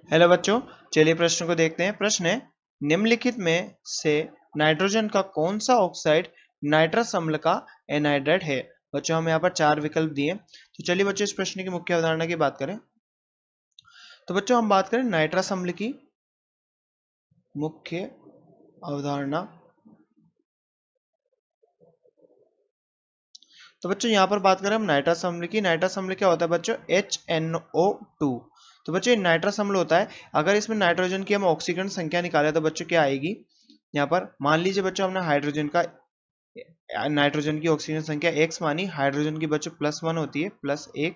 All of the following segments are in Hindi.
हेलो बच्चों, चलिए प्रश्न को देखते हैं। प्रश्न है, निम्नलिखित में से नाइट्रोजन का कौन सा ऑक्साइड नाइट्रस अम्ल का एनहाइड्राइड है। बच्चों हमें यहाँ पर चार विकल्प दिए, तो चलिए बच्चों इस प्रश्न की मुख्य अवधारणा की बात करें। तो बच्चों हम बात करें नाइट्रस अम्ल की मुख्य अवधारणा। तो बच्चों यहाँ पर बात करें हम नाइट्रस अम्ल की। नाइट्रस अम्ल क्या होता है बच्चों? HNO2। तो बच्चों ये नाइट्रस अम्ल होता है। अगर इसमें नाइट्रोजन की हम ऑक्सीकरण संख्या निकालें तो बच्चों क्या आएगी? यहाँ पर मान लीजिए बच्चों हमने नाइट्रोजन की ऑक्सीजन संख्या x मानी, हाइड्रोजन की बच्चों +1 होती है, +1।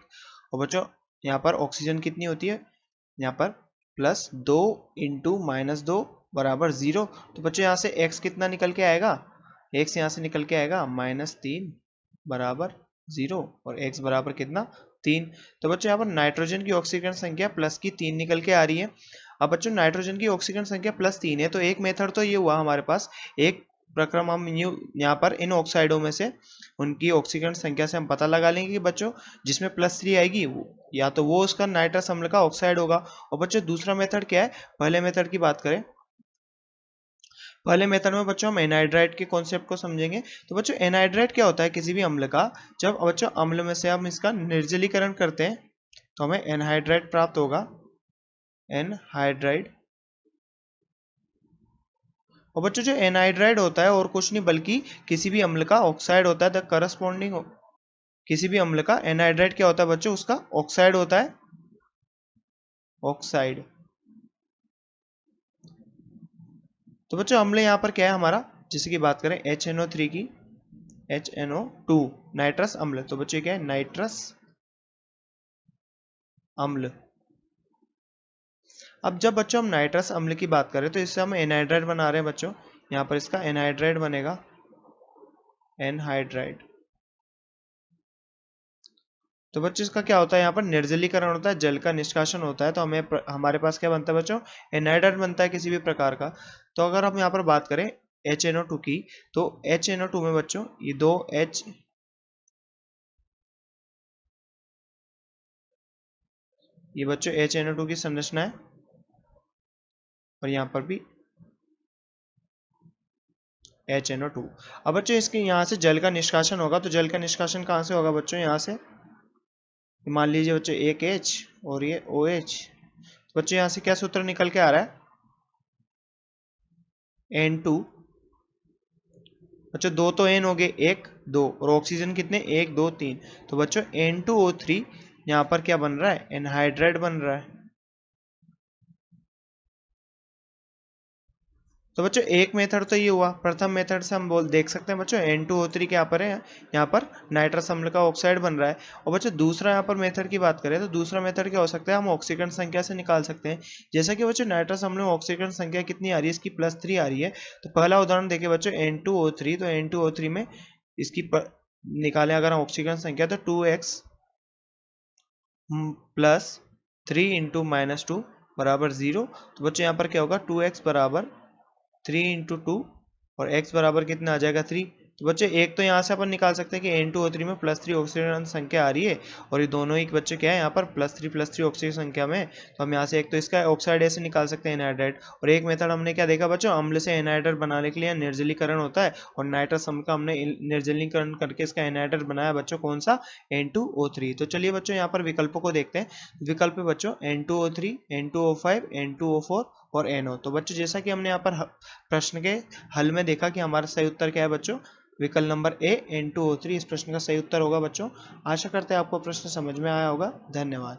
और बच्चों यहाँ पर ऑक्सीजन कितनी होती है? यहाँ पर +2 इंटू -2 बराबर 0। तो बच्चों यहाँ से x कितना निकल के आएगा? x यहाँ से निकल के आएगा -3 बराबर 0, और x बराबर कितना? 3। तो बच्चों यहाँ पर नाइट्रोजन की ऑक्सीकरण संख्या प्लस की 3 निकल के आ रही है। अब बच्चों नाइट्रोजन की ऑक्सीकरण संख्या +3 है, तो एक मेथड तो ये हुआ हमारे पास। एक प्रक्रम हम यहाँ पर इन ऑक्साइडों में से उनकी ऑक्सीकरण संख्या से हम पता लगा लेंगे कि बच्चों जिसमें +3 आएगी या तो वो उसका नाइट्रस अम्ल का ऑक्साइड होगा। और बच्चों दूसरा मेथड क्या है? पहले मेथड की बात करें, पहले मेथड में बच्चों हम एनहाइड्राइड के कॉन्सेप्ट को समझेंगे। तो बच्चों एनहाइड्राइड क्या होता है? किसी भी अम्ल का, जब बच्चों अम्ल में से हम इसका निर्जलीकरण करते हैं तो हमें एनहाइड्राइड प्राप्त होगा। एनहाइड्राइड। और बच्चों जो एनहाइड्राइड होता है और कुछ नहीं बल्कि किसी भी अम्ल का ऑक्साइड होता है। द करस्पॉन्डिंग, किसी भी अम्ल का एनहाइड्राइड क्या होता है बच्चों? उसका ऑक्साइड होता है, ऑक्साइड। तो बच्चों अम्ल यहाँ पर क्या है हमारा? जैसे कि बात करें HNO3 की, HNO2 नाइट्रस अम्ल। तो बच्चों क्या है? नाइट्रस अम्ल। अब जब बच्चों हम नाइट्रस अम्ल की बात करें तो इससे हम एनहाइड्राइड बना रहे हैं बच्चों। यहाँ पर इसका एनहाइड्राइड बनेगा, एनहाइड्राइड। तो बच्चों इसका क्या होता है? यहाँ पर निर्जलीकरण होता है, जल का निष्कासन होता है। तो हमारे पास क्या बनता है बच्चों? एनहाइड्राइड बनता है किसी भी प्रकार का। तो अगर हम यहाँ पर बात करें HNO2 की, तो HNO2 में बच्चों ये दो H, ये बच्चों HNO2 की संरचना है, और यहाँ पर भी HNO2। अब बच्चों इसके यहाँ से जल का निष्कासन होगा, तो जल का निष्कासन कहाँ से होगा बच्चों? यहाँ से मान लीजिए बच्चों एक H और ये OH। तो बच्चों यहाँ से क्या सूत्र निकल के आ रहा है? N2। बच्चों दो तो N हो गए, 1 2, और ऑक्सीजन कितने? 1 2 3। तो बच्चों N2O3 यहाँ पर क्या बन रहा है? एनहाइड्राइड बन रहा है। तो बच्चों एक मेथड तो ये हुआ। प्रथम मेथड से हम देख सकते हैं बच्चों N2O3 क्या पर है? यहाँ पर नाइट्रस अम्ल का ऑक्साइड बन रहा है। और बच्चों दूसरा यहाँ पर मेथड की बात करें तो दूसरा मेथड क्या हो सकता है? हम ऑक्सीकरण संख्या से निकाल सकते हैं। जैसा कि बच्चों नाइट्रस अम्ल में ऑक्सीकरण संख्या कितनी आ रही है? इसकी +3 आ रही है। तो पहला उदाहरण देखें बच्चों N2O3, तो N2O3 में इसकी निकालें अगर हम ऑक्सीकरण संख्या, तो 2x +3 इंटू -2 बराबर 0। तो बच्चों यहाँ पर क्या होगा? 2x बराबर 3 इंटू 2, और x बराबर कितना आ जाएगा? 3। तो बच्चे एक तो यहाँ से अपन निकाल सकते हैं कि N2O3 में +3 ऑक्सीजन संख्या आ रही है, और ये दोनों ही बच्चे क्या है यहाँ पर +3 ऑक्सीजन संख्या में। तो हम यहाँ से एक तो इसका ऑक्साइड ऐसे निकाल सकते हैं, एनहाइड्राइड। और एक मेथड हमने क्या देखा बच्चों? अम्ल से एनहाइड्राइड बनाने के लिए निर्जलीकरण होता है, और नाइट्रस अम्ल का हमने निर्जलीकरण करके इसका एनहाइड्राइड बनाया बच्चों, कौन सा? N2O3। तो चलिए बच्चों यहाँ पर विकल्पों को देखते हैं। विकल्प है बच्चों N2O3, N2O5, N2O4 और NO। तो बच्चों जैसा कि हमने यहाँ पर प्रश्न के हल में देखा कि हमारा सही उत्तर क्या है बच्चों? विकल्प नंबर A N2O3 इस प्रश्न का सही उत्तर होगा बच्चों। आशा करते हैं आपको प्रश्न समझ में आया होगा। धन्यवाद।